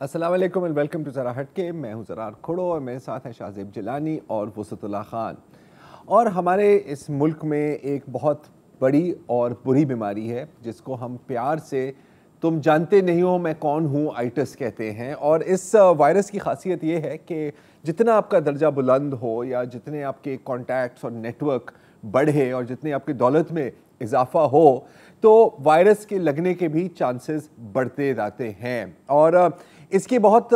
अस्सलाम वालेकुम and welcome to ज़रा हटके। मैं हूं ज़रार खोड़ो और मेरे साथ हैं शाहज़ेब जिलानी और वसतुल्लाह खान। और हमारे इस मुल्क में एक बहुत बड़ी और बुरी बीमारी है जिसको हम प्यार से तुम जानते नहीं हो मैं कौन हूँ आइटिस कहते हैं। और इस वायरस की खासियत ये है कि जितना आपका दर्जा बुलंद हो या जितने आपके कॉन्टैक्ट्स और नेटवर्क बढ़े और जितनी आपकी दौलत में इजाफा हो तो वायरस के लगने के भी चांसेस बढ़ते जाते हैं। और इसकी बहुत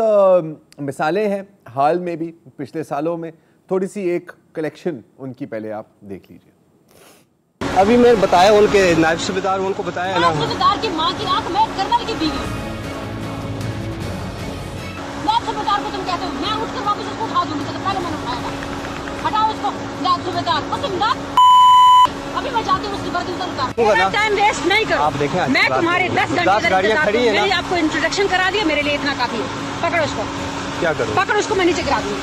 मिसालें हैं हाल में भी, पिछले सालों में। थोड़ी सी एक कलेक्शन उनकी पहले आप देख लीजिए। अभी मैं बताया उनके नायब सूबेदार उनको बताया ना, सूबेदार की मां की आंख में कर्नल की बीवी। नायब सूबेदार को तुम कहते हो, मैं उठकर वापस उसको उठा दूंगी। तो पहले मैंने उठाया था, हटाओ इसको। नायब सूबेदार अभी मैं जाती हूँ उसकी वर्दी उतार। टाइम वेस्ट नहीं करो। आप देखें मैं तुम्हारे 10 गाड़ियाँ खड़ी है ना, आपको इंट्रोडक्शन करा दिया, मेरे लिए इतना काफी है। पकड़ो उसको। क्या करो? पकड़ो उसको, मैं नीचे गिरा दूंगी।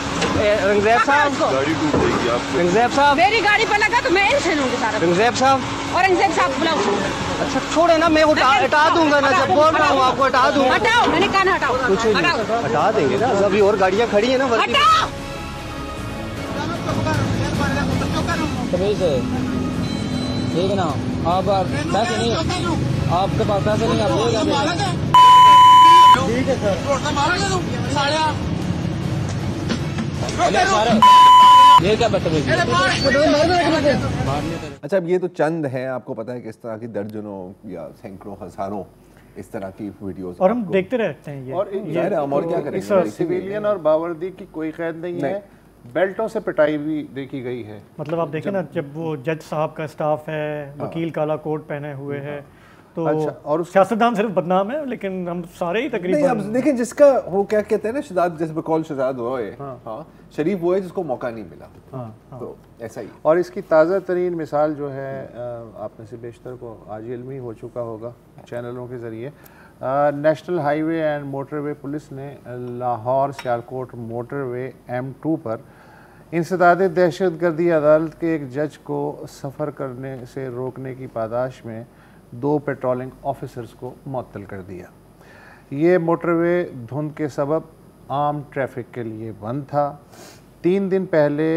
रंगज़ेब साहब, गाड़ी टूट जाएगी आपकी। रंगज़ेब साहब, मेरी गाड़ी पर लगा तो मैं इनसे लूंगी सारा। रंगज़ेब साहब और रंगज़ेब साहब बुलाओ। अच्छा छोड़े ना, मैं हटा दूंगा ना, जब बोल रहा हूँ आपको हटा दूंगा। हटाओ, मैंने कहा ना हटाओ। कुछ नहीं, हटा देंगे ना, अभी और गाड़ियाँ खड़ी है ना। हटाओ। ठीक है ना, आप पैसे नहीं, आपके पास पैसे नहीं, आप ठीक है सर। ये क्या बदतमीजी। अच्छा, अब ये तो चंद हैं, आपको पता है कि इस तरह की दर्जनों या सैकड़ों हजारों इस तरह की वीडियोस और हम देखते रहते हैं ये। हम और क्या करेंगे। सिविलियन और बावर्दी की कोई कैद नहीं है, बेल्टों से पिटाई भी देखी गई है। मतलब आप देखें ना, जब वो जज साहब का स्टाफ है, वकील काला कोट पहने हुए है, तो अच्छा, और सियासतदान सिर्फ बदनाम है, लेकिन हम सारे ही नहीं, तकरीबन। अब देखिए जिसका वो क्या कहते हैं ना, शहजाद, जैसे बकौल शहजाद हुए, हाँ, शरीफ वो है जिसको मौका नहीं मिला। तो ऐसा ही। और इसकी ताज़ा तरीन मिसाल जो है, आप में से बेशतर को आज इल्मी हो चुका होगा चैनलों के ज़रिए, national highway and motorway police ने लाहौर सियालकोट मोटरवे M2 पर इंसदाद दहशतगर्दी अदालत के एक जज को सफ़र करने से रोकने की पादाश में 2 पेट्रोलिंग ऑफिसर्स को मुअत्तल कर दिया। ये मोटरवे धुंध के सबब आम ट्रैफिक के लिए बंद था। 3 दिन पहले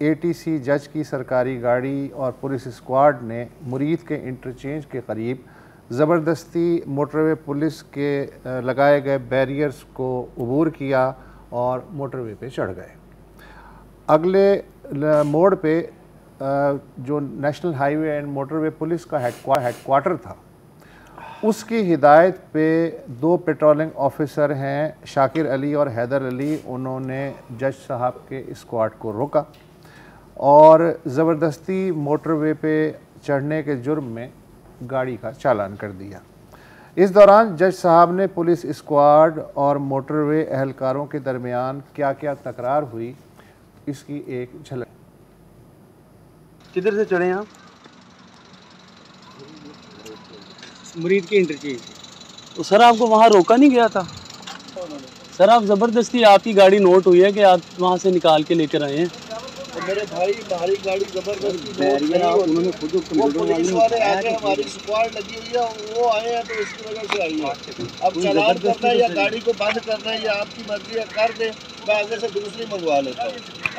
ATC जज की सरकारी गाड़ी और पुलिस स्क्वाड ने मुरीद के इंटरचेंज के करीब ज़बरदस्ती मोटरवे पुलिस के लगाए गए बैरियर्स को अबूर किया और मोटरवे पे चढ़ गए। अगले मोड़ पे जो national highway and motorway police का हेडक्वार्टर था, उसकी हिदायत पे 2 पेट्रोलिंग ऑफिसर हैं शाकिर अली और हैदर अली, उन्होंने जज साहब के स्क्वाड को रोका और ज़बरदस्ती मोटरवे पे चढ़ने के जुर्म में गाड़ी का चालान कर दिया। इस दौरान जज साहब ने पुलिस स्क्वाड और मोटरवे एहलकारों के दरमियान क्या क्या तकरार हुई, इसकी एक झलक। किधर से चढ़े आप? मुरीद के इंटरचेंज। तो सर आपको वहाँ रोका नहीं गया था? सर आप ज़बरदस्ती, आपकी गाड़ी नोट हुई है कि आप वहाँ से निकाल के लेकर आए हैं। तो मेरे भाई, हमारी गाड़ी जबरदस्ती उन्होंने खुद पुलिस वाले आके, हमारी स्क्वाड लगी हुई है, वो आए हैं तो इसकी वजह से आई है। अब चालान करना है या गाड़ी को बंद करना है या आपकी मर्जी है, कर दे, मैं आगे से दूसरी मंगवा लेता हूँ।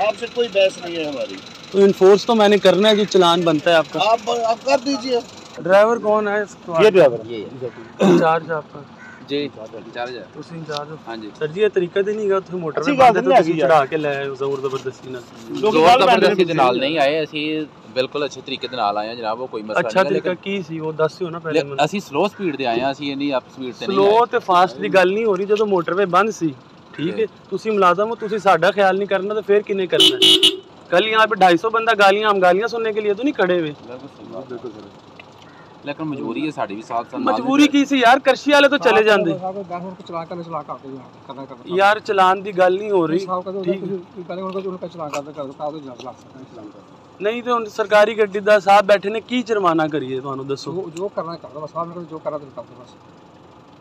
आपसे कोई बहस नहीं है हमारी। तो इन्फोर्स तो मैंने करना है जो चालान बनता है आपका। आप कर दीजिए। ड्राइवर कौन है? ये ड्राइवर, ये इंचार्ज आपका जी, इंचार्ज है। ਤੁਸੀਂ ਇੰਚਾਰਜ ਹੋ? हाँ जी सर जी, ये तरीका तो नहीं गा ਤੁਸੀਂ ਮੋਟਰ ਤੇ ਬੰਦੇ ਤੋਂ ਤੁਸੀਂ ਚੜਾ ਕੇ ਲੈ ਆਏ ਹੋ ਜ਼ੋਰ ਜ਼ਬਰਦਸਤੀ ਨਾਲ। ਜ਼ੋਰ ਜ਼ਬਰਦਸਤੀ ਦੇ ਨਾਲ ਨਹੀਂ ਆਏ ਅਸੀਂ, ਬਿਲਕੁਲ ਅੱਛੇ ਤਰੀਕੇ ਦੇ ਨਾਲ ਆਏ ਹਾਂ ਜਨਾਬ, ਉਹ ਕੋਈ ਮਸਲਾ ਅੱਛਾ ਨਹੀਂ। ਤਰੀਕਾ ਕੀ ਸੀ ਉਹ ਦੱਸਿਓ ਨਾ ਪਹਿਲੇ ਮੈਨੂੰ। ਅਸੀਂ ਸਲੋ ਸਪੀਡ ਤੇ ਆਏ ਹਾਂ, ਅਸੀਂ ਇੰਨੀ ਅਪ ਸਪੀਡ ਤੇ ਨਹੀਂ ਸਲੋ ਆਏ। ਤੇ ਫਾਸਟ ਦੀ ਗੱਲ ਨਹੀਂ ਹੋ ਰਹੀ, ਜਦੋਂ ਮੋਟਰਵੇ ਬੰਦ ਸੀ, ਠੀਕ है, ਤੁਸੀਂ ਮੁਲਾਜ਼ਮ ਹੋ, ਤੁਸੀਂ ਸਾਡਾ ਖਿਆਲ नहीं करना तो फिर किने करना है? कल यहाँ पे 250 बंदा हम गालियाँ सुनने के लिए तो नहीं खड़े हुए। लेकिन मजबूरी है साड़ी भी साथ साथ। मजबूरी की सी यार, करशी वाले तो चले जाते यार, चलान दी गल नहीं हो रही। नहीं तो सरकारी गड्डी दा साहब बैठे ने की जुर्माना करिए, तुहानू दसो जो करना कर दो, साहब ने जो करा तो कर दो बस।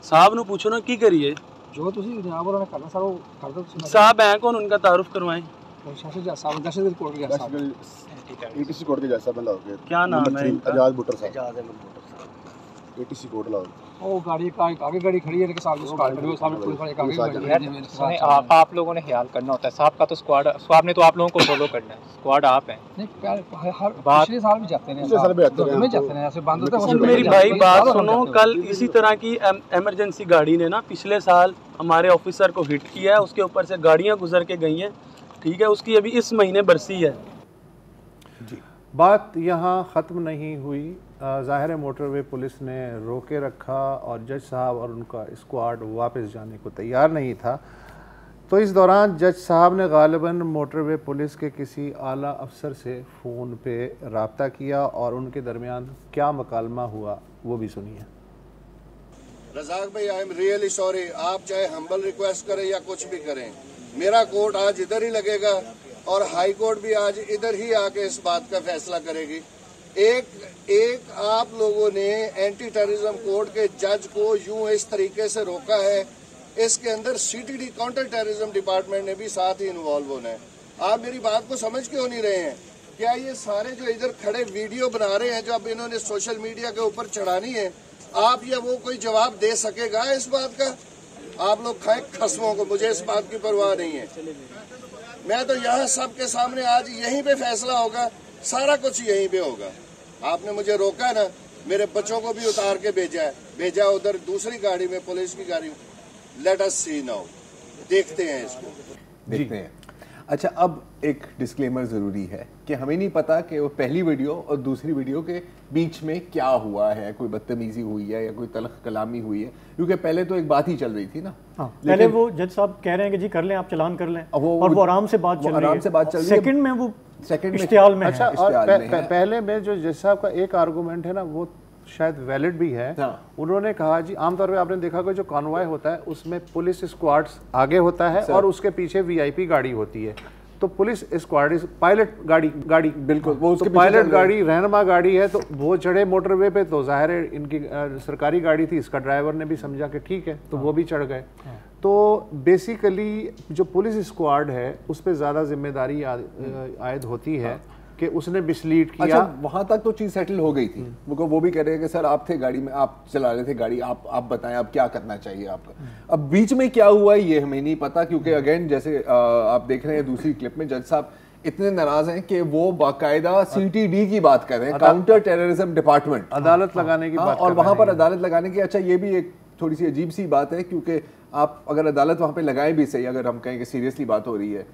साहब नु पूछो ना की करिए, जो तुसी जनाब उन्होंने करना सर वो कर दो। साहब हैं कौन, उनका तारुफ करवाएं। ATC कोड के जैसा बंदा हो गया। क्या नाम है? आजाद बुटर साहब। ATC कोड लाओ। वो गाड़ी का आगे गाड़ी खड़ी है, लेकिन सामने स्क्वाड खड़ी है, सामने पुलिस वाले आगे गाड़ी है। सुने, आप लोगों ने ख्याल करना होता है, साहब का तो स्क्वाड ने तो आप लोगों को फॉलो करना है, स्क्वाड आप हैं। नहीं, पिछले साल भी जाते हैं, पिछले साल भी जाते हैं, ऐसे बंद होता है। मेरी भाई बात सुनो, कल इसी तरह की इमरजेंसी गाड़ी ने ना पिछले साल हमारे ऑफिसर को हिट किया है, उसके ऊपर से गाड़ियां गुजर के गई हैं, ठीक है, उसकी अभी इस महीने बरसी है। जी, बात यहाँ ख़त्म नहीं हुई। ज़ाहिर है मोटरवे पुलिस ने रोके रखा और जज साहब और उनका स्क्वाड वापस जाने को तैयार नहीं था। तो इस दौरान जज साहब ने गालिबन मोटरवे पुलिस के किसी आला अफसर से फ़ोन पे रब्ता किया और उनके दरमियान क्या मकालमा हुआ वो भी सुनिए। रज़ाक भाई, आई एम रियली सॉरी, आप चाहे हम्बल रिक्वेस्ट करें या कुछ भी करें, मेरा कोर्ट आज इधर ही लगेगा और हाई कोर्ट भी आज इधर ही आके इस बात का फैसला करेगी। एक आप लोगों ने एंटी टेररिज्म कोर्ट के जज को यूं इस तरीके से रोका है, इसके अंदर सीटीडी काउंटर टेररिज्म डिपार्टमेंट ने भी साथ ही इन्वॉल्व होना है। आप मेरी बात को समझ क्यों नहीं रहे हैं? क्या ये सारे जो इधर खड़े वीडियो बना रहे हैं जो अब इन्होंने सोशल मीडिया के ऊपर चढ़ानी है, आप या वो कोई जवाब दे सकेगा इस बात का? आप लोग खाएं खस्मों को, मुझे इस बात की परवाह नहीं है। मैं तो यहाँ सबके सामने आज यहीं पे फैसला होगा, सारा कुछ यहीं पे होगा। आपने मुझे रोका ना, मेरे बच्चों को भी उतार के भेजा उधर दूसरी गाड़ी में, पुलिस की गाड़ी में। लेट अस सी नाउ, देखते हैं इसको, देखते हैं। अच्छा, अब एक डिस्क्लेमर ज़रूरी है कि हमें नहीं पता कि वो पहली वीडियो और दूसरी वीडियो के बीच में क्या हुआ है, कोई बदतमीजी हुई है या कोई तलख कलामी हुई है, क्योंकि पहले तो एक बात ही चल रही थी ना। हाँ, पहले वो जज साहब कह रहे हैं कि जी कर लें, आप चलान कर लें, और वो आराम से बात चल रही है। सेकंड में वो इश्तियाल में। अच्छा, और पहले में जो जज साहब का एक आर्गूमेंट है ना, वो शायद वैलिड भी है। उन्होंने कहा जी, आमतौर पे आपने देखा कि जो कॉन्वॉय होता है उसमें पुलिस स्क्वाड्स आगे होता है और उसके पीछे वीआईपी गाड़ी होती है। तो पुलिस स्क्वाड पायलट गाड़ी बिल्कुल, वो उसके पायलट गाड़ी रहनुमा गाड़ी है। तो वो चढ़े मोटरवे पे, तो जाहिर है इनकी सरकारी गाड़ी थी, इसका ड्राइवर ने भी समझा कि ठीक है, तो वो भी चढ़ गए। तो बेसिकली जो पुलिस स्क्वाड है उस पर ज़्यादा जिम्मेदारी आयद होती है कि उसने मिसलीड किया। अच्छा, वहां तक तो चीज सेटल हो गई थी। वो भी कह रहे हैं कि सर आप थे गाड़ी में, आप चला रहे थे गाड़ी, आप बताएं अब क्या करना चाहिए आपका। अब बीच में क्या हुआ ये हमें नहीं पता, क्योंकि अगेन जैसे आप देख रहे हैं दूसरी क्लिप में, जज साहब इतने नाराज हैं कि वो बाकायदा सीटीडी की बात कर रहे हैं, काउंटर टेररिज्म डिपार्टमेंट, अदालत लगाने की बात, और वहां पर अदालत लगाने की। अच्छा, ये भी एक थोड़ी सी अजीब सी बात है, क्योंकि आप अगर अदालत वहां पे लगाए भी सही, अगर हम कहें कि सीरियसली बात हो रही है,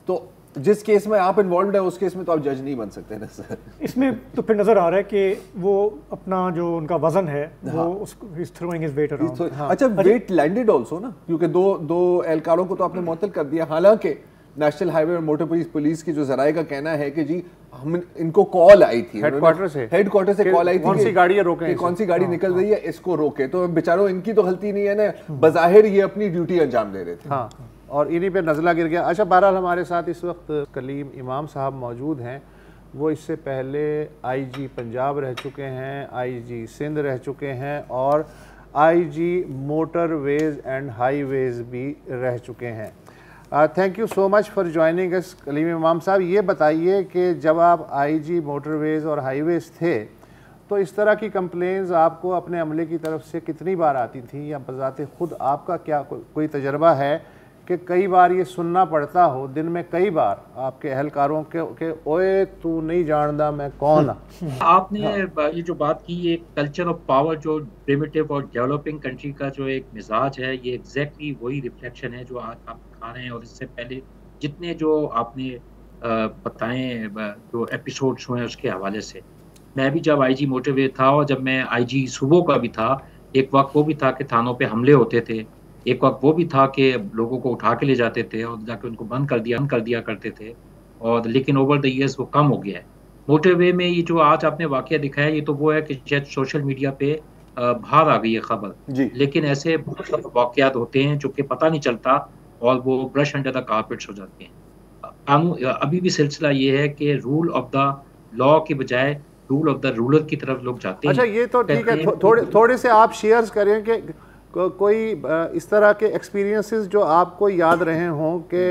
तो जिस केस में आप इन्वॉल्व है उस केस में तो आप जज नहीं बन सकते ना सर। इसमें तो फिर नजर आ रहा है कि वो अपना जो उनका वजन है वो is throwing his weight around. अच्छा, वेट लैंडेड आल्सो ना, क्योंकि दो एहलकारों को तो आपने मुअत्तल कर दिया। हालांकि नेशनल हाईवे और मोटर पुलिस की जो जराये का कहना है कि जी हम इनको कॉल आई थी हेडक्वार्टर से कॉल आई थी, कौन सी गाड़ी रोके, कौन सी गाड़ी निकल रही है, इसको रोके। तो बेचारों इनकी तो गलती नहीं है ना, बज़ाहिर ये अपनी ड्यूटी अंजाम दे रहे थे। हाँ, और इन्हीं पे नज़ला गिर गया। अच्छा, बहरहाल हमारे साथ इस वक्त कलीम इमाम साहब मौजूद हैं। वो इससे पहले आईजी पंजाब रह चुके हैं, आईजी सिंध रह चुके हैं और आईजी मोटरवेज एंड हाईवेज भी रह चुके हैं। Thank you so much for joining us Kaleem Imam साहब। ये बताइए कि जब आप आईजी मोटरवेज और हाईवेज थे तो इस तरह की कंप्लेंट्स आपको अपने अमले की तरफ से कितनी बार आती थी, या बज़ाते खुद आपका क्या कोई तजर्बा है कि कई बार ये सुनना पड़ता हो दिन में कई बार आपके अहलकारों के ओए तू नहीं जानता मैं कौन? आपने ये जो बात की, ये कल्चर ऑफ पावर जो प्रिमिटिव और डेवलपिंग कंट्री का जो एक मिजाज है, ये एग्जैक्टली वही रिफ्लेक्शन है जो आज आप दिखा रहे हैं। और इससे पहले जितने जो आपने बताएं जो एपिसोड्स हुए हैं उसके हवाले से, मैं भी जब आईजी मोटरवे था और जब मैं आईजी सूबों का भी था, एक वक्त वो भी था कि थानों पे हमले होते थे, एक वक्त वो भी था कि लोगों को उठा के ले जाते थे और जाके उनको बंद कर दिया करते थे। और लेकिन ओवर द ईयर्स वो कम हो गया है। मोटरवे में ये जो आज आपने वाकया दिखाया, ये तो वो है कि शायद सोशल मीडिया पे बाहर आ गई है खबर, लेकिन ऐसे बहुत सारे वाकयात होते हैं जो कि पता नहीं चलता और वो ब्रश अंडर द कारपेट्स हो जाते हैं। अभी भी सिलसिला ये है कि रूल ऑफ द लॉ के बजाय रूल ऑफ द रूलर की तरफ लोग जाते हैं। अच्छा, ये तो ठीक है, थोड़े से आप शेयर्स करें कि कोई इस तरह के एक्सपीरियंसेस जो आपको याद रहे हों कि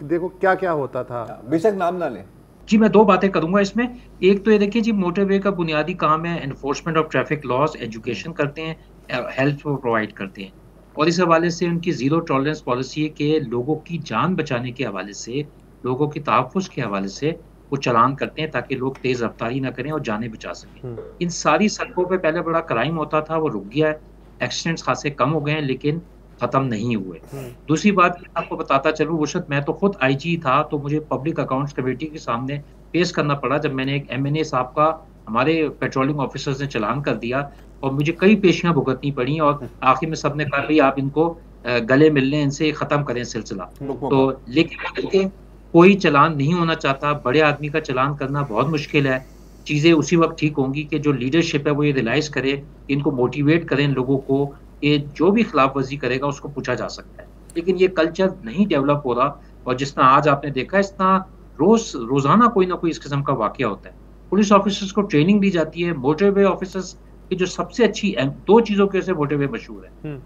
देखो क्या क्या होता था। बेशक नाम ना लें जी। मैं दो बातें करूंगा इसमें। एक तो ये देखिए जी, मोटरवे का बुनियादी काम है enforcement of traffic laws, education करते हैं। हेल्प वो प्रोवाइड करते हैं। और इस हवाले से उनकी ज़ीरो टॉलरेंस पॉलिसी है कि लोगों की जान बचाने के हवाले से, लोगों के तहफ़्फ़ुज़ के हवाले से वो चालान करते हैं ताकि लोग तेज़ रफ्तारी ना करें और जानें बचा सकें। इन सारी सड़कों पे पहले बड़ा क्राइम होता था, वो रुक गया है, एक्सीडेंट्स खासे कम हो गए हैं, लेकिन ख़त्म नहीं हुए। दूसरी बात आपको बताता चलूँ मुर्शद, मैं तो खुद आईजी था, तो मुझे पब्लिक अकाउंट्स कमेटी के सामने पेश करना पड़ा जब मैंने एक एमएनए साहब का हमारे पेट्रोलिंग ऑफिसर्स ने चालान कर दिया और मुझे कई पेशियाँ भुगतनी पड़ी और आखिर में सबने कहा भाई आप इनको गले मिल लें, इनसे ख़त्म करें सिलसिला। तो लेकिन कोई चालान नहीं होना चाहता, बड़े आदमी का चालान करना बहुत मुश्किल है। चीज़ें उसी वक्त ठीक होंगी कि जो लीडरशिप है वो ये रियलाइज़ करे, इनको मोटिवेट करें लोगों को कि जो भी खिलाफ वर्जी करेगा उसको पूछा जा सकता है। लेकिन ये कल्चर नहीं डेवलप हो रहा और जिस तरह आज आपने देखा इस तरह रोज़ाना कोई ना कोई इस किस्म का वाक़या होता है। पुलिस ऑफिसर्स को ट्रेनिंग दी जाती है, मोटरवे ऑफिसर्स की जो सबसे अच्छी दो चीज़ों के से मोटरवे मशहूर है,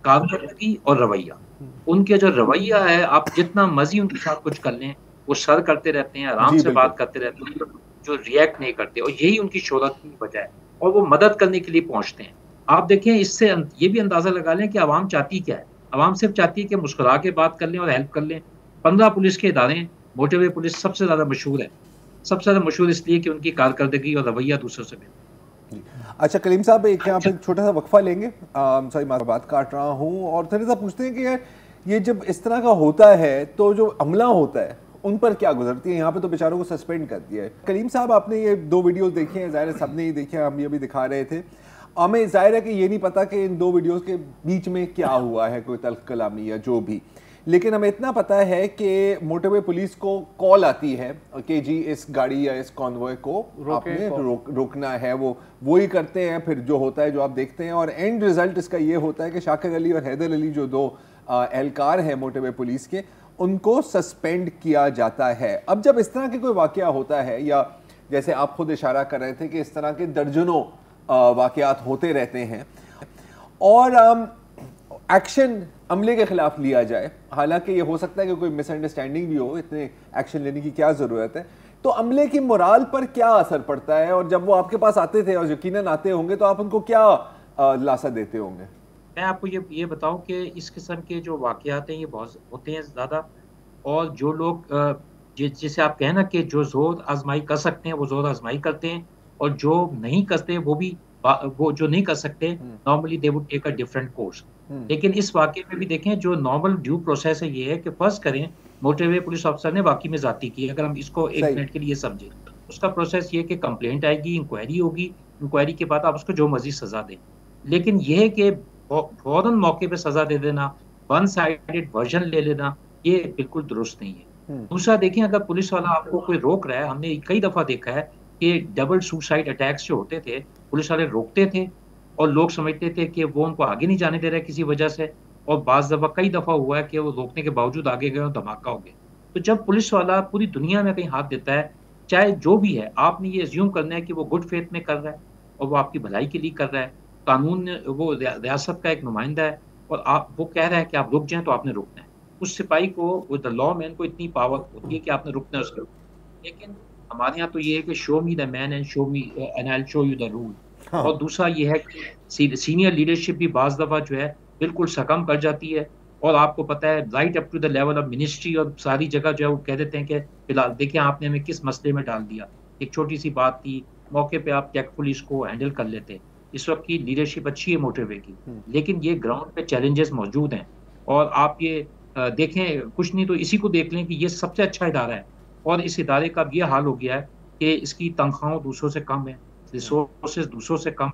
कारकर्दगी और रवैया। उनके जो रवैया है, आप जितना मर्जी उनके साथ कुछ कर लें, वो सर करते रहते हैं, आराम से बात करते रहते हैं, जो रिएक्ट नहीं करते और यही उनकी शोहरत की वजह है और वो मदद करने के लिए पहुंचते हैं। आप देखें, इससे ये भी अंदाजा लगा लें कि आवाम चाहती क्या है। आवाम सिर्फ चाहती है कि मुस्कुरा के बात कर लें और हेल्प कर लें। 15 पुलिस के इदारे, मोटरवे पुलिस सबसे ज़्यादा मशहूर है। सबसे ज़्यादा मशहूर इसलिए कि उनकी कारकर्दगी और रवैया दूसरों से बेहतर। अच्छा कलीम साहब, एक यहाँ पे छोटा सा वक्फा लेंगे, सॉरी मैं बात काट रहा हूँ, और थोड़ा सा पूछते हैं कि यार ये जब इस तरह का होता है तो जो अमला होता है उन पर क्या गुजरती है। यहाँ पे तो बेचारों को सस्पेंड कर दिया है। कलीम साहब, आपने ये 2 वीडियोस देखे हैं, ज़ाहिर है सबने ही देखे, हम ये भी दिखा रहे थे। हमें ज़ाहिर है कि ये नहीं पता कि इन 2 वीडियोस के बीच में क्या हुआ है, कोई तल्ख कलामी या जो भी, लेकिन हमें इतना पता है कि मोटरवे पुलिस को कॉल आती है कि जी इस गाड़ी या इस कॉन्वॉय को आपने रोकना है। वो ही करते हैं, फिर जो होता है जो आप देखते हैं, और एंड रिजल्ट इसका ये होता है कि शाकिर अली और हैदर अली जो 2 एहलकार हैं मोटरवे पुलिस के, उनको सस्पेंड किया जाता है। अब जब इस तरह के कोई वाकया होता है, या जैसे आप खुद इशारा कर रहे थे कि इस तरह के दर्जनों वाकयात होते रहते हैं और एक्शन अमले के खिलाफ लिया जाए, हालांकि ये हो सकता है कि कोई मिसअंडरस्टैंडिंग भी हो, इतने एक्शन लेने की क्या ज़रूरत है, तो अमले की मोराल पर क्या असर पड़ता है? और जब वो आपके पास आते थे और यकीनन आते होंगे, तो आप उनको क्या लासा देते होंगे? मैं आपको ये बताऊं कि इस किस्म के जो वाकयात हैं ये बहुत होते हैं ज़्यादा, और जो लोग जिसे आप कहें ना कि जो जोर आजमाई कर सकते हैं वो जोर आजमाई करते हैं, और जो नहीं करते वो जो नहीं कर सकते normally they would take a different course. लेकिन इस वाकये में भी देखें, जो नॉर्मल ड्यू प्रोसेस है ये है कि फर्ज करें मोटरवे पुलिस ऑफिसर ने वाकई में जाती की, अगर हम इसको 1 मिनट के लिए समझें, उसका प्रोसेस ये कि कंप्लेंट आएगी, इंक्वायरी होगी, इंक्वायरी के बाद आप उसको जो मर्जी सजा दें। लेकिन यह है कि फौरन मौके पे सजा दे देना, वन साइडेड वर्जन ले लेना, ये बिल्कुल दुरुस्त नहीं है। दूसरा देखें, अगर पुलिस वाला आपको कोई रोक रहा है, हमने कई दफा देखा है कि डबल सुसाइड अटैक्स जो होते थे, पुलिस वाले रोकते थे और लोग समझते थे कि वो उनको आगे नहीं जाने दे रहा है किसी वजह से, और कई दफा हुआ है कि वो रोकने के बावजूद आगे गए और धमाका हो गया। तो जब पुलिस वाला पूरी दुनिया में कहीं हाथ देता है, चाहे जो भी है, आपने ये एज्यूम करना है कि वो गुड फेथ में कर रहा है और वो आपकी भलाई के लिए कर रहा है। कानून वो रियासत का एक नुमाइंदा है और वो कह रहा है कि आप रुक जाएं तो आपने रुकना है। उस सिपाही को, द लॉ मैन को इतनी पावर होती है कि आपने रुकना है उसके। लेकिन हमारे यहाँ तो ये है कि show me the man and show me and I will show you the rule. और दूसरा ये है कि सीनियर लीडरशिप भी बाज दफा जो है बिल्कुल सकम कर जाती है, और आपको पता है right up to the level of ministry और सारी जगह जो है वो कह देते हैं कि फिलहाल देखिए आपने हमें किस मसले में डाल दिया, एक छोटी सी बात थी, मौके पे आप टेक्टफुली इसको हैंडल कर लेते। इस वक्त की लीडरशिप अच्छी है मोटरवे की, लेकिन ये ग्राउंड पे चैलेंजेस मौजूद हैं। और आप ये देखें, कुछ नहीं तो इसी को देख लें कि ये सबसे अच्छा इदारा है और इस इदारे का ये हाल हो गया है कि इसकी तनख्वाहों दूसरों से कम है, रिसोर्सेज दूसरों से कम,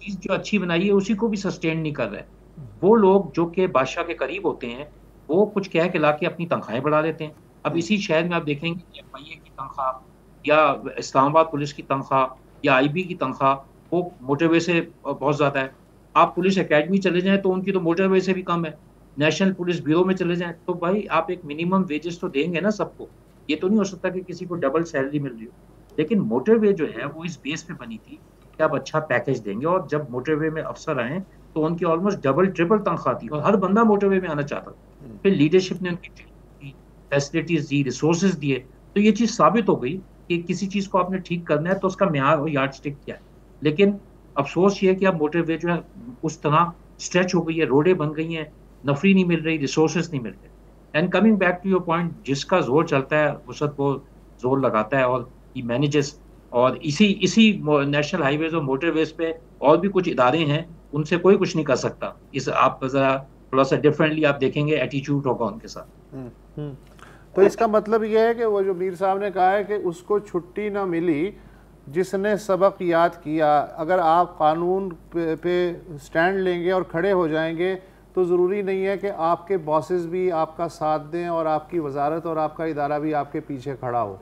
चीज़ जो अच्छी बनाई है उसी को भी सस्टेन नहीं कर रहा है। वो लोग जो कि बादशाह के करीब होते हैं, वो कुछ कह के ला के अपनी तनख्वाहें बढ़ा लेते हैं। अब इसी शहर में आप देखेंगे कि FIA की तनख्वाह या इस्लामाबाद पुलिस की तनख्वाह या IB की तनख्वाह वो मोटरवे से बहुत ज़्यादा है। आप पुलिस एकेडमी चले जाएं तो उनकी तो मोटरवे से भी कम है। नेशनल पुलिस ब्यूरो में चले जाएं तो भाई आप एक मिनिमम वेजेस तो देंगे ना सबको। ये तो नहीं हो सकता कि किसी को डबल सैलरी मिल रही हो। लेकिन मोटरवे जो है वो इस बेस पे बनी थी कि आप अच्छा पैकेज देंगे, और जब मोटरवे में अफसर आए तो उनकी ऑलमोस्ट डबल ट्रिपल तनख्वाह थी और हर बंदा मोटरवे में आना चाहता था। फिर लीडरशिप ने उनकी फैसिलिटीज दी, रिसोर्सेज दिए, तो ये चीज़ साबित हो गई कि किसी चीज़ को आपने ठीक करना है तो उसका मेयार और यार्ड स्टिक क्या है। लेकिन अफसोस ये है कि अब मोटरवे जो है उस तरह स्ट्रेच हो गई है, रोडें बन गई हैं, नफरी नहीं मिल रही, रिसोर्सेज नहीं मिल रहे। And coming back to your point, जिसका जोर चलता है वसत वो जोर लगाता है और ही मैनेजेस। और इसी नेशनल हाईवेज और मोटरवेज पे और भी कुछ इदारे हैं, उनसे कोई कुछ नहीं कर सकता। इस आप जरा थोड़ा सा डिफरेंटली आप देखेंगे एटीट्यूड होगा उनके साथ। तो इसका मतलब ये है कि वो जो मीर साहब ने कहा है कि उसको छुट्टी ना मिली जिसने सबक याद किया। अगर आप कानून पे स्टैंड लेंगे और खड़े हो जाएंगे तो ज़रूरी नहीं है कि आपके बॉसेस भी आपका साथ दें और आपकी वजारत और आपका इदारा भी आपके पीछे खड़ा हो।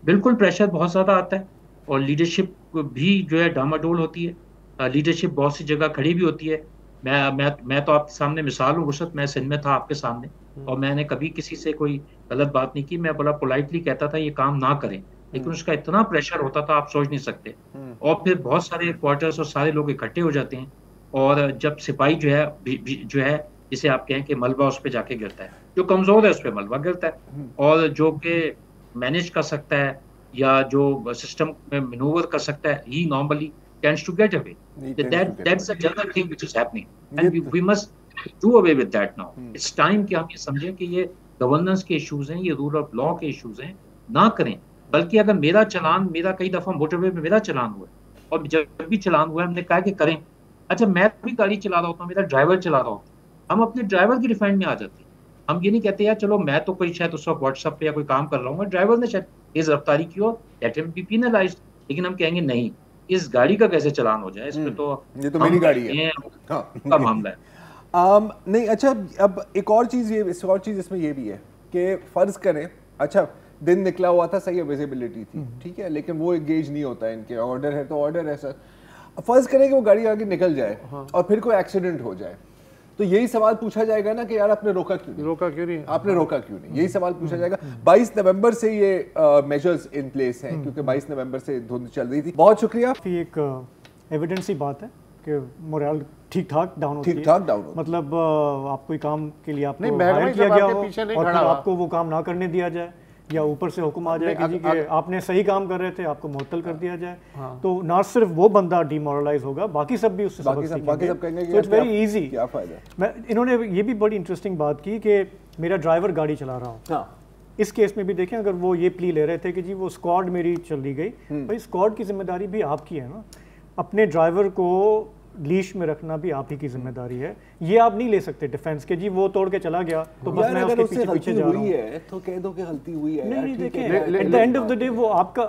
बिल्कुल, प्रेशर बहुत ज़्यादा आता है और लीडरशिप भी जो है डामाडोल होती है। लीडरशिप बहुत सी जगह खड़ी भी होती है। मैं तो आपके सामने मिसाल हूँ वसत, मैं सिंध में था आपके सामने और मैंने कभी किसी से कोई गलत बात नहीं की। मैं बड़ा पोलाइटली कहता था ये काम ना करें, लेकिन उसका इतना प्रेशर होता था आप सोच नहीं सकते। और फिर बहुत सारे क्वार्टर्स और सारे लोग इकट्ठे हो जाते हैं और जब सिपाही जो है जिसे आप कहें कि मलबा उस पर जाके गिरता है, जो कमजोर है उस पर मलबा गिरता है, और जो कि मैनेज कर सकता है या जो सिस्टम में मैनूवर कर सकता है, ही normally tends to get away. That's a general thing which is happening, and we must do away with that now. It's time कि हम ये समझें कि ये गवर्नेंस के इश्यूज हैं, ये रूल ऑफ लॉ के इश्यूज हैं, ना करें। बल्कि अगर मेरा कई दफा मोटरवे में मेरा चलान हुआ है और जब भी चलान हुआ है हमने कहा कि करें। अच्छा, मैं भी गाड़ी चला रहा होता हूँ, मेरा ड्राइवर चला रहा होता है, हम अपने ड्राइवर की डिफेंड में आ जाते हैं। हम ये नहीं कहते यार चलो मैं तो कोई शायद उस वक्त व्हाट्सएप पे या कोई काम कर रहा हूँ, ड्राइवर ने शायद तेज रफ्तारी की हो, लेट हिम बी पेनलाइज्ड, लेकिन हम कहेंगे नहीं, इस गाड़ी का कैसे चलान हो जाए, इस पे तो ये तो मेरी गाड़ी है का मामला है। नहीं, अच्छा, अब एक और चीज इसमें ये भी है कि फर्ज करें, अच्छा दिन निकला हुआ था, सही है, विजिबिलिटी थी, ठीक है, लेकिन वो गेज नहीं होता है, इनके ऑर्डर है तो ऑर्डर है सर। फर्ज करें कि वो गाड़ी आगे निकल जाए और फिर कोई एक्सीडेंट हो जाए, तो यही सवाल पूछा जाएगा ना कि यार आपने रोका क्यों नहीं, आपने रोका क्यों नहीं, यही सवाल पूछा जाएगा। 22 नवंबर से ये मेजर्स इन प्लेस हैं, क्योंकि 22 नवंबर से धुंध चल रही थी। बहुत शुक्रिया। एक एविडेंस ही बात है कि मोरल ठीक ठाक डाउन होती है, मतलब आप कोई काम के लिए आपको हायर किया गया हो और फिर आपको वो काम ना करने दिया जाए, या ऊपर से हुक्म आ जाए कि आपने सही काम कर रहे थे, आपको मुअत्तल कर दिया जाए, तो ना सिर्फ वो बंदा डिमोरलाइज होगा, बाकी सब भी उससे सबक सीखेंगे। So it's very easy. क्या फायदा। इन्होंने ये भी बड़ी इंटरेस्टिंग बात की कि मेरा ड्राइवर गाड़ी चला रहा हो। इस केस में भी देखें, अगर वो ये प्ली ले रहे थे कि जी वो स्क्वाड मेरी चली गई, भाई स्क्वाड की जिम्मेदारी भी आपकी है ना, अपने ड्राइवर को लीश में रखना भी आप ही की जिम्मेदारी है। ये आप नहीं ले सकते डिफेंस के, जी वो तोड़ के चला गया तो बस मैं उसके पीछे जा रहा हूं, तो कह दो कि गलती हुई है। नहीं देखें, at the end of the day वो आपका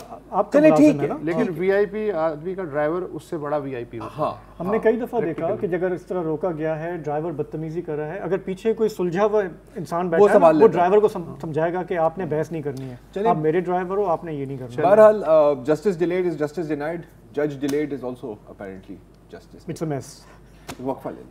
चले ठीक है, लेकिन वीआईपी आदमी का ड्राइवर उससे बड़ा वीआईपी होता है। हमने कई दफा देखा कि अगर इस तरह रोका गया है, ड्राइवर बदतमीजी कर रहा है, अगर पीछे कोई सुलझा हुआ इंसान बैठा है, वो ड्राइवर को समझाएगा कि आपने बहस नहीं करनी है, आप मेरे ड्राइवर हो, आपने ये नहीं करना। बहरहाल justice delayed is justice denied, जज delayed is also apparently justice. It's a mess. वक्फा ले।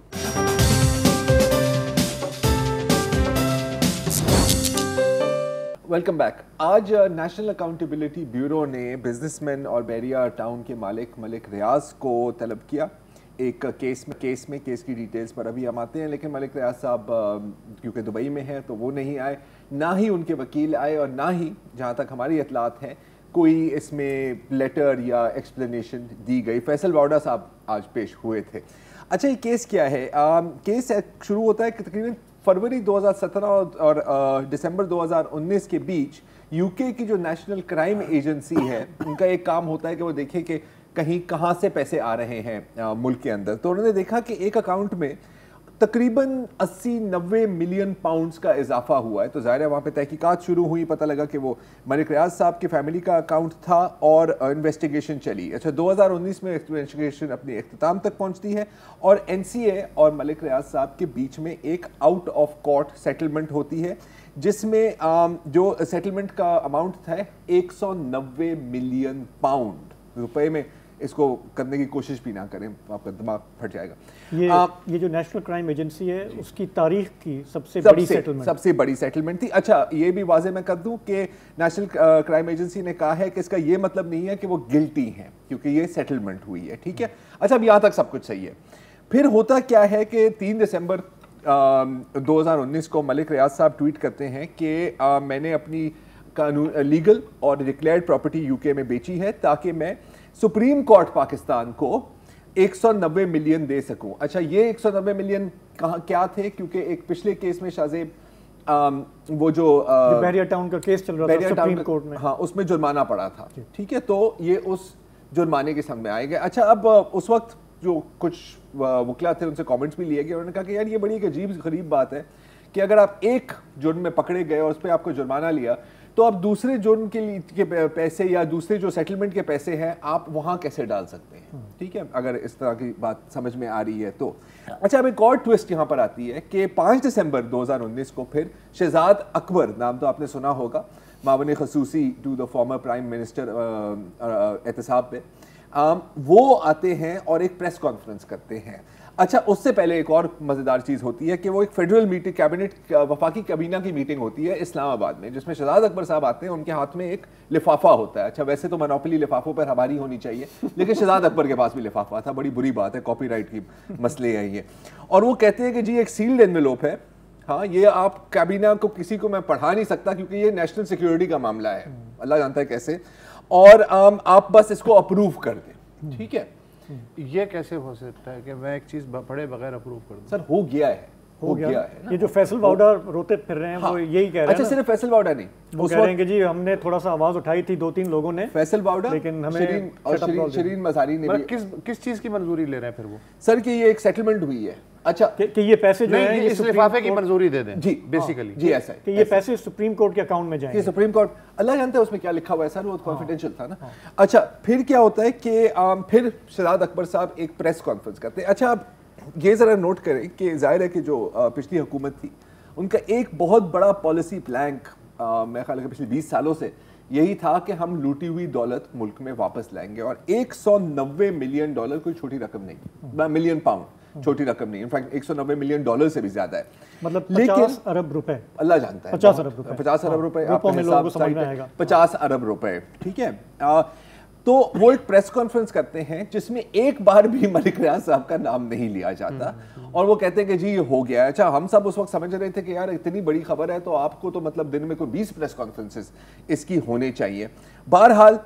Welcome back. आज नेशनल अकाउंटेबिलिटी ब्यूरो ने बिजनेसमैन और बैरिया टाउन के मालिक मलिक रियाज को तलब किया एक केस की डिटेल्स पर अभी हम आते हैं, लेकिन मलिक रियाज साहब क्योंकि दुबई में हैं तो वो नहीं आए, ना ही उनके वकील आए और ना ही जहाँ तक हमारी इतलात हैं कोई इसमें लेटर या एक्सप्लेनेशन दी गई। फैसल वाउडा साहब आज पेश हुए थे। अच्छा, ये केस क्या है? केस शुरू होता है कि तकरीबन फरवरी 2017 और दिसंबर 2019 के बीच यूके की जो नेशनल क्राइम एजेंसी है, उनका एक काम होता है कि वो देखें कि कहीं कहाँ से पैसे आ रहे हैं मुल्क के अंदर। तो उन्होंने देखा कि एक अकाउंट में तकरीबन 80-90 मिलियन पाउंड्स का इजाफा हुआ है। तो ज़ाहिर है वहाँ पे तहकीकात शुरू हुई, पता लगा कि वो मलिक रियाज साहब की फैमिली का अकाउंट था और इन्वेस्टिगेशन चली। अच्छा, 2019 में इन्वेस्टिगेशन अपनी इख्तिताम तक पहुँचती है और NCA और मलिक रियाज साहब के बीच में एक आउट ऑफ कोर्ट सेटलमेंट होती है, जिसमें जो सेटलमेंट का अमाउंट था 190 मिलियन पाउंड रुपए में। इसको करने की कोशिश भी ना करें, आपका दिमाग फट जाएगा। ये जो नेशनल क्राइम एजेंसी है उसकी तारीख की सबसे बड़ी सेटलमेंट थी। अच्छा, ये भी वाजे मैं कर दूं कि नेशनल क्राइम एजेंसी ने कहा है कि इसका ये मतलब नहीं है कि वो गिल्टी हैं, क्योंकि ये सेटलमेंट हुई है, ठीक है। अच्छा, अब यहाँ तक सब कुछ सही है। फिर होता क्या है कि 3 दिसंबर 2019 को मलिक रियाज साहब ट्वीट करते हैं कि मैंने अपनी लीगल और डिक्लेयर्ड प्रॉपर्टी यूके में बेची है ताकि मैं सुप्रीम कोर्ट पाकिस्तान को 190 मिलियन दे सकूं। अच्छा, ये 190 मिलियन कहाँ क्या थे? क्योंकि एक पिछले केस में शाहजेब वो जो बैरिया टाउन का केस चल रहा था सुप्रीम कोर्ट में, हाँ, उसमें जुर्माना पड़ा था, ठीक है, तो ये उस जुर्माने के सामने आएगा। अच्छा, अब उस वक्त जो कुछ वकील थे उनसे कमेंट्स भी लिए गए, उन्होंने कहा कि यार ये बड़ी एक अजीब गरीब बात है कि अगर आप एक जुर्म में पकड़े गए और उस पर आपको जुर्माना लिया, तो आप दूसरे जुर्म के पैसे या दूसरे जो सेटलमेंट के पैसे हैं आप वहां कैसे डाल सकते हैं? ठीक है, अगर इस तरह की बात समझ में आ रही है तो। अच्छा, अब एक और ट्विस्ट यहां पर आती है कि 5 दिसंबर 2019 को फिर शहजाद अकबर, नाम तो आपने सुना होगा, मावन खसूसी to the former prime minister एहतसाब पे, वो आते हैं और एक प्रेस कॉन्फ्रेंस करते हैं। अच्छा, उससे पहले एक और मजेदार चीज होती है कि वो एक फेडरल मीटिंग, कैबिनेट वफाकी काबीना की मीटिंग होती है इस्लामाबाद में, जिसमें शहजाद अकबर साहब आते हैं, उनके हाथ में एक लिफाफा होता है। अच्छा, वैसे तो मोनोपोली लिफाफों पर हमारी होनी चाहिए, लेकिन शहजाद अकबर के पास भी लिफाफा था, बड़ी बुरी बात है, कॉपीराइट की मसले हैं ये। और वो कहते हैं कि जी एक सील्ड एनवेलोप है, हाँ, ये आप काबीना को किसी को मैं पढ़ा नहीं सकता क्योंकि ये नेशनल सिक्योरिटी का मामला है, अल्लाह जानता है कैसे, और आप बस इसको अप्रूव कर दें, ठीक है। ये कैसे हो सकता है कि मैं एक चीज पढ़े बगैर अप्रूव कर दूं? सर, हो गया है ना? ये जो फैसल वाउडा रोते फिर रहे हैं, हाँ, वो यही कह रहे हैं। अच्छा, सिर्फ फैसल वाउडा नहीं, वो कह रहे हैं कि जी हमने थोड़ा सा आवाज उठाई थी 2-3 लोगों ने, फैसल वाउडा, लेकिन हमें शरीन मज़ारी ने भी। किस चीज की मंजूरी ले रहे हैं फिर वो? सर कि ये एक सेटलमेंट हुई है। अच्छा, कि ये पैसे जो है इस लिफाफे की मंजूरी दे दें, जी बेसिकली, जी ऐसा है कि ये पैसे सुप्रीम कोर्ट के अकाउंट में जाएंगे। सुप्रीम कोर्ट अल्लाह जानता है उसमें क्या लिखा हुआ है सर, वो कॉन्फिडेंशियल था ना। अच्छा, फिर क्या होता है कि फिर शहजाद अकबर साहब एक प्रेस कॉन्फ्रेंस करते हैं। अच्छा, आप ये जरा नोट करें कि जाहिर है कि जो पिछली हुकूमत थी उनका एक बहुत बड़ा पॉलिसी प्लैंक मेरे ख्याल है पिछले 20 सालों से यही था कि हम लूटी हुई दौलत मुल्क में वापस लाएंगे, और 190 मिलियन डॉलर कोई छोटी रकम नहीं, मिलियन पाउंड छोटी रकम नहीं, इनफैक्ट 190 मिलियन डॉलर से भी ज्यादा है, मतलब 50 अरब रुपए, अल्लाह जानता है 50 अरब रुपए, 50 अरब रुपए, 50 अरब रुपए, ठीक है। तो वो एक प्रेस कॉन्फ्रेंस करते हैं जिसमें एक बार भी मलिक रियाज साहब का नाम नहीं लिया जाता, और वो कहते हैं कि जी ये हो गया है। अच्छा, हम सब उस वक्त समझ रहे थे कि यार इतनी बड़ी खबर है तो आपको तो मतलब दिन में कोई 20 प्रेस कॉन्फ्रेंसेस इसकी होने चाहिए। बहरहाल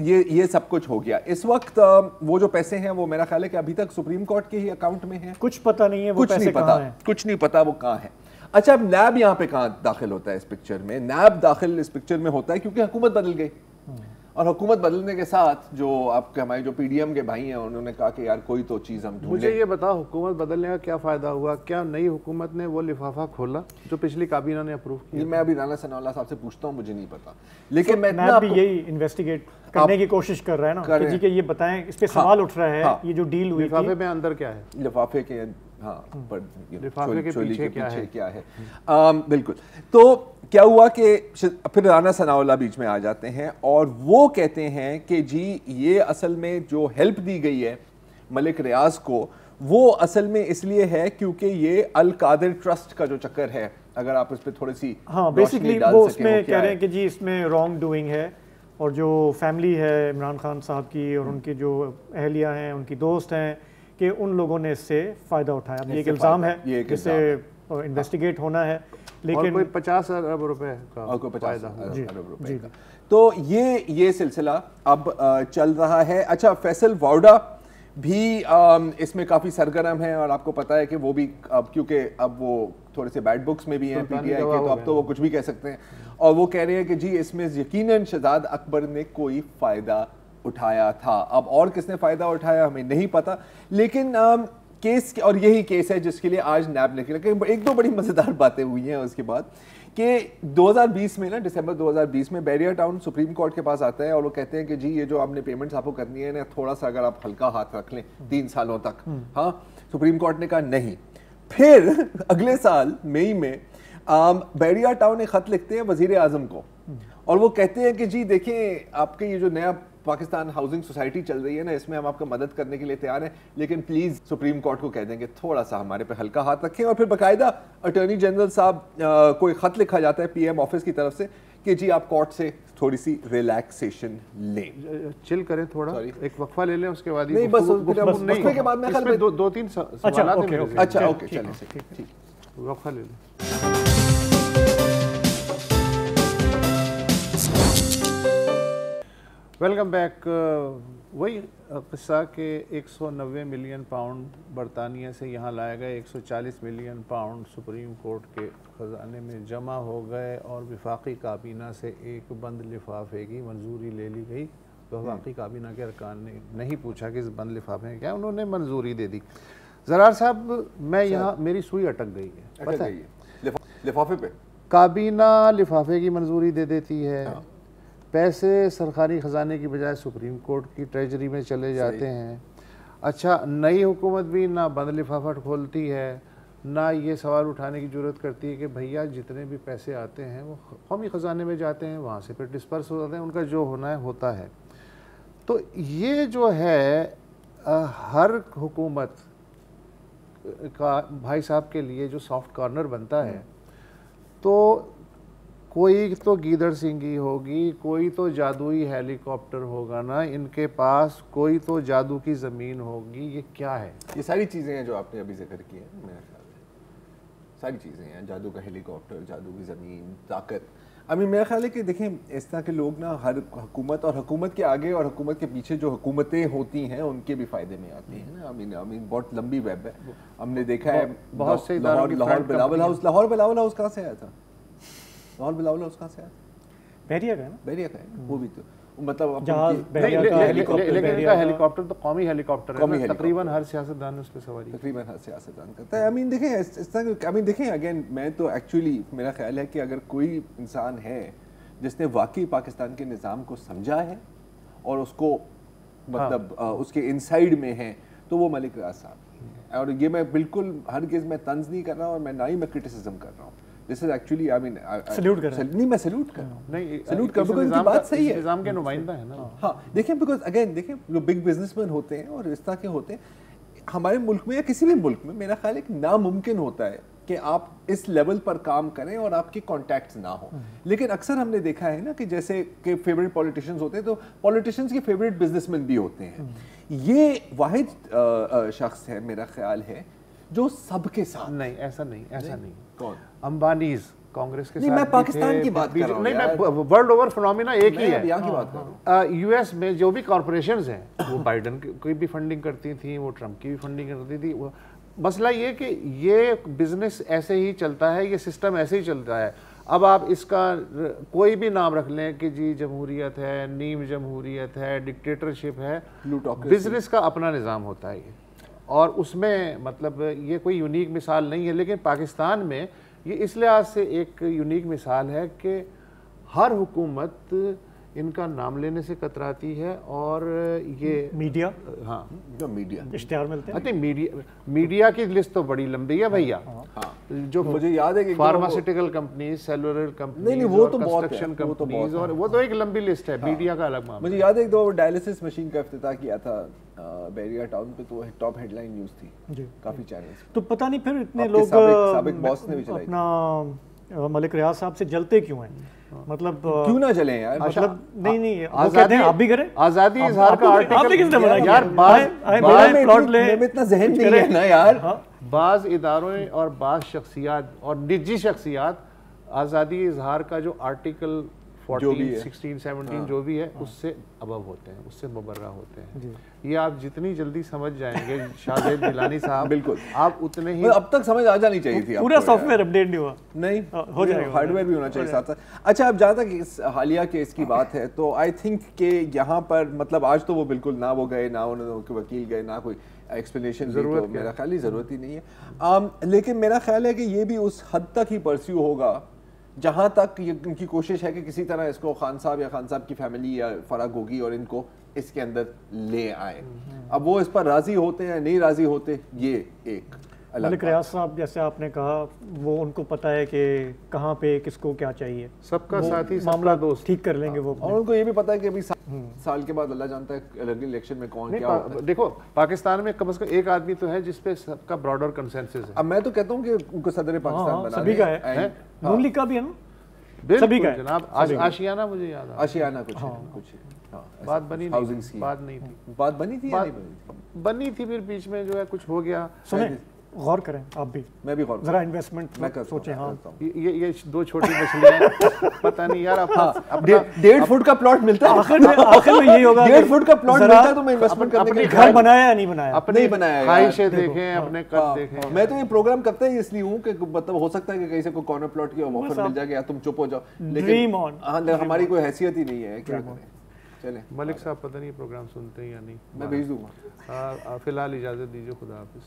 ये सब कुछ हो गया। इस वक्त वो जो पैसे हैं वो मेरा ख्याल है कि अभी तक सुप्रीम कोर्ट के ही अकाउंट में है, कुछ पता नहीं है वो पैसे कहाँ हैं, कुछ नहीं पता वो कहाँ है। अच्छा, अब नैब यहाँ पे कहाँ दाखिल होता है इस पिक्चर में? नैब दाखिल इस पिक्चर में होता है क्योंकि हुकूमत बदल गई, और हुकूमत बदलने के साथ जो आपके हमारे जो पीडीएम के भाई हैं उन्होंने कहा कि यार कोई तो चीज़ हम ढूंढें। मुझे ये बताओ, हुकूमत बदलने का क्या फ़ायदा हुआ? क्या नई हुकूमत ने वो लिफाफा खोला जो पिछली काबीना ने अप्रूव किया? मैं अभी राना सनाउल्लाह साहब से पूछता हूँ, मुझे नहीं पता, लेकिन मैं भी यही इन्वेस्टिगेट करने की कोशिश कर रहा है ना कि जी के ये बताएं, इस पे सवाल उठ रहा है, ये जो डील हुई लिफाफे में अंदर क्या है, लिफाफे के पर लिफाफे के पीछे क्या है, बिल्कुल। तो क्या हुआ कि फिर राना सनाउल्लाह बीच में आ जाते हैं और वो कहते हैं कि जी ये असल में जो हेल्प दी गई है मलिक रियाज को, वो असल में इसलिए है क्योंकि ये अल कादिर ट्रस्ट का जो चक्कर है, अगर आप इस पर थोड़ी सी बेसिकली वो उसमें कह रहे हैं कि जी इसमें रॉन्ग डूइंग है, और जो फैमिली है इमरान खान साहब की और उनकी जो अहलिया हैं, उनकी दोस्त हैं, कि उन लोगों ने इससे फ़ायदा उठाया। ये एक इल्ज़ाम है जिससे इन्वेस्टिगेट होना है, लेकिन कोई 50 अरब रुपए का, और कोई 50 अरब रुपए का। तो ये सिलसिला अब चल रहा है। अच्छा, फैसल वाउडा भी इसमें काफ़ी सरगर्म है, और आपको पता है कि वो भी अब क्योंकि अब वो थोड़े से बैड बुक्स में भी हैं पीटीआई के, तो अब तो वो कुछ भी कह सकते हैं, और वो कह रहे हैं कि जी इसमें यकीनन शहजाद अकबर ने कोई फ़ायदा उठाया था। अब और किसने फ़ायदा उठाया हमें नहीं पता, लेकिन केस, और यही केस है जिसके लिए आज नैब निकला। एक दो बड़ी मज़ेदार बातें हुई हैं उसके बाद कि 2020 में ना, दिसंबर 2020 में बैरिया टाउन सुप्रीम कोर्ट के पास आता है और वो कहते हैं कि जी ये जो आपने पेमेंट्स आपको करनी है ना, थोड़ा सा अगर आप हल्का हाथ रख लें 3 सालों तक। हाँ, सुप्रीम कोर्ट ने कहा नहीं। फिर अगले साल मई में बैरिया टाउन एक खत लिखते हैं वजीर आजम को, और वो कहते हैं कि जी देखें आपके ये जो नया पाकिस्तान हाउसिंग सोसाइटी चल रही है ना, इसमें हम आपको मदद करने के लिए तैयार हैं, लेकिन प्लीज़ सुप्रीम कोर्ट को कह देंगे थोड़ा सा हमारे पे हल्का हाथ रखें। और फिर बाकायदा अटॉर्नी जनरल साहब कोई ख़त लिखा जाता है पीएम ऑफिस की तरफ से कि जी आप कोर्ट से थोड़ी सी रिलैक्सेशन लें, चिल करें, थोड़ा एक वक्फा ले लें, उसके बाद नहीं, बस वक्फे के बाद में दो तीन सवाल। अच्छा, ओके, चलें, ठीक, वक्फा ले लें। Welcome back. वही किस्सा के 190 मिलियन पाउंड बरतानिया से यहाँ लाया गया, 140 मिलियन पाउंड सुप्रीम कोर्ट के ख़जाने में जमा हो गए और वफाकी काबीना से एक बंद लिफाफे की मंजूरी ले ली गई। वफाकी काबीना के अरकान ने नहीं पूछा कि इस बंद लिफाफे में क्या, उन्होंने मंजूरी दे दी। ज़रार साहब, मैं यहाँ मेरी सुई अटक गई है, पता है लिफाफे पे काबीना लिफाफे की मंजूरी दे देती है, पैसे सरकारी ख़जाने की बजाय सुप्रीम कोर्ट की ट्रेजरी में चले जाते हैं। अच्छा, नई हुकूमत भी ना बंद लिफाफा खोलती है, ना ये सवाल उठाने की ज़रूरत करती है कि भैया जितने भी पैसे आते हैं वो कौमी ख़जाने में जाते हैं, वहाँ से फिर डिस्पर्स हो जाते हैं, उनका जो होना है होता है। तो ये जो है हर हुकूमत का भाई साहब के लिए जो सॉफ्ट कॉर्नर बनता है, तो कोई तो गीदड़ सिंगी होगी, कोई तो जादुई हेलीकॉप्टर होगा ना इनके पास, कोई तो जादू की ज़मीन होगी। ये क्या है? ये सारी चीज़ें हैं जो आपने अभी जिक्र की हैं, मेरा ख्याल है सारी चीज़ें हैं, जादू का हेलीकॉप्टर, जादू की ज़मीन, ताकत। मेरा ख्याल है कि देखें, इस तरह के लोग ना हर हुकूमत और हुकूमत के आगे और हुकूमत के पीछे जो हुकूमतें होती हैं उनके भी फ़ायदे में आती हैं ना। बहुत लंबी वेब है, हमने देखा है बहुत से लाहौर बिलावल हाउस कहाँ से आया था? लाहौर बिलावल हाउस कहाँ से आया? बहरिया का है ना, बहरिया का है वो भी, तो मतलब लेकिन इनका हेलीकॉप्टर तो कौमी हेलीकॉप्टर है, तकरीबन हर सियासतदान ने उस पर सवारी, तकरीबन हर सियासतदान करता है। देखें इस तरह, देखें अगेन, मैं तो एक्चुअली मेरा ख्याल है कि अगर कोई इंसान है जिसने वाकई पाकिस्तान के निज़ाम को समझा है और उसको मतलब उसके इनसाइड में है, तो वो मलिक रियाज साहब है। और ये मैं बिल्कुल हरगिज़ मैं तंज नहीं कर रहा और मैं ना ही मैं क्रिटिसिज्म कर रहा हूँ। दिस इज एक्चुअली सैल्यूट कर रहा हूँ। नहीं, मैं सैल्यूट कर रहा हूँ, नहीं सैल्यूट कर, बिकॉज़ इनकी बात सही है, निज़ाम के नुमाइंदा है ना। हाँ, देखें, बिकॉज अगेन देखें, जो बिग बिजनेसमैन होते हैं और इस तरह के होते हैं हमारे मुल्क में या किसी भी मुल्क में, मेरा ख्याल है कि नामुमकिन होता है कि आप इस लेवल पर काम करें और आपके कॉन्टैक्ट्स ना हो। लेकिन अक्सर हमने देखा है ना कि जैसे कि फेवरेट पॉलिटिशियंस होते हैं, तो पॉलिटिशियंस के फेवरेट बिजनेसमैन भी होते हैं। ये वाहिद शख्स है मेरा ख्याल है जो सबके साथ, नहीं ऐसा नहीं। कौन? अंबानीज कांग्रेस के नहीं, साथ मैं पाकिस्तान की बात कर रहा हूं, नहीं, मैं वर्ल्ड ओवर फिनोमिना एक ही है। यहाँ की बात कर रहा हूं। यूएस में जो भी कॉरपोरेशंस हैं, वो बाइडन की भी फंडिंग करती थी, वो ट्रम्प की भी फंडिंग करती थी। वो मसला ये कि ये बिजनेस ऐसे ही चलता है, ये सिस्टम ऐसे ही चलता है। अब आप इसका कोई भी नाम रख लें कि जी जमहूरियत है, नीम जमहूरियत है, डिक्टेटरशिप है, बिजनेस का अपना निज़ाम होता है ये, और उसमें मतलब ये कोई यूनिक मिसाल नहीं है। लेकिन पाकिस्तान में ये इस लिहाज से एक यूनिक मिसाल है कि हर हुकूमत इनका नाम लेने से कतराती है, और ये मीडिया, हाँ मीडिया इश्तिहार मिलते हैं। मीडिया की लिस्ट तो बड़ी लंबी है भैया। जो मुझे याद है कि फार्मास्यूटिकल कंपनीज, सेलुलर कंपनीज, वो तो कंस्ट्रक्शन कंपनीज, और वो तो एक लंबी लिस्ट है। मीडिया का अलग मामला। मुझे याद है एक दो डायलिसिस मशीन का इफ्तिताह किया था बहरिया टाउन पे, तो टॉप हेडलाइन न्यूज़ थी काफ़ी चैनल्स। तो पता नहीं फिर इतने लोग साबिक बॉस ने भी चलाई अपना मलिक रियाज साहब से जलते क्यों हैं? मतलब क्यों ना जले यार? मतलब नहीं वो कहते हैं आप भी करें। आज़ादी इज़हार का आर्टिकल आपने किसने बनाया यार? में इतना जहन नहीं है ना यार। बाज़ इदारों और बाज़ शख्सियात और निजी शख्सियात आज़ादी इज़हार का जो आर्टिकल 14, 16, 17 जो भी है उससे अबव होते हैं, उससे मुबर्रा होते हैं। ये आप जितनी जल्दी समझ जाएंगे शाहजेब जिलानी साहब, बिल्कुल आप उतने ही, अब तक समझ आ जानी चाहिए थी। पूरा सॉफ्टवेयर अपडेट नहीं हुआ, नहीं हो जाएगा, हार्डवेयर भी होना चाहिए साथ साथ। अच्छा, अब जहाँ तक इस हालिया केस की बात है, तो आई थिंक कि यहाँ पर मतलब आज तो वो बिल्कुल ना वो गए, ना उन्होंने वकील गए, ना कोई एक्सप्लेनेशन, तो मेरा ख्याल ही ज़रूरत ही नहीं है। लेकिन मेरा ख्याल है कि ये भी उस हद तक ही परस्यू होगा जहाँ तक इनकी कोशिश है कि किसी तरह इसको खान साहब या खान साहब की फैमिली या फराग होगी और इनको इसके अंदर ले आए। अब वो इस पर राजी होते हैं नहीं राजी होते, ये एक मलिक रियाज साहब जैसे आपने कहा, वो उनको पता है कि कहाँ पे किसको क्या चाहिए, सबका साथी मामला दोस्त ठीक कर लेंगे वो, और उनको ये भी पता है कि अभी साल के बाद अल्लाह जानता है इलेक्शन में कौन क्या होता है। देखो पाकिस्तान में कम से कम एक आदमी तो है जिसपे सबका ब्रॉडर कंसेंसस है। अब मैं तो कहता हूँ कि उनको सदर पाकिस्तान बना सभी का है, नून लीग का भी है ना, सभी का है जनाब। आशियाना मुझे याद है, आशियाना कुछ बात बनी नहीं, बात नहीं थी, बात बनी थी, बनी थी, फिर बीच में जो है कुछ हो गया। सुने गौर करें आप भी, मैं भी गौर जरा इन्वेस्टमेंट सोचें। हाँ ये दो छोटी मछलियां पता नहीं यार, अपना 1.5 फुट का प्लॉट मिलता है, आखिर में यही होगा 1.5 फुट का प्लॉट मिलता है तो मैं इन्वेस्टमेंट करने के लिए घर बनाया या नहीं बनाया, नहीं बनाया, ख्वाहिशें देखें, अपने कद देखें। मैं तो ये प्रोग्राम करता ही इसलिए हूँ कि मतलब हो सकता है कि कहीं से कोई कॉर्नर प्लॉट की ऑफर मिल जाएगा या तुम चुप हो जाओ, लेकिन हमारी कोई हैसियत ही नहीं है, क्या करें। चले मलिक साहब पता नहीं प्रोग्राम सुनते हैं या नहीं, मैं भेज दूंगा। फिलहाल इजाजत दीजिए, खुदा हाफिज।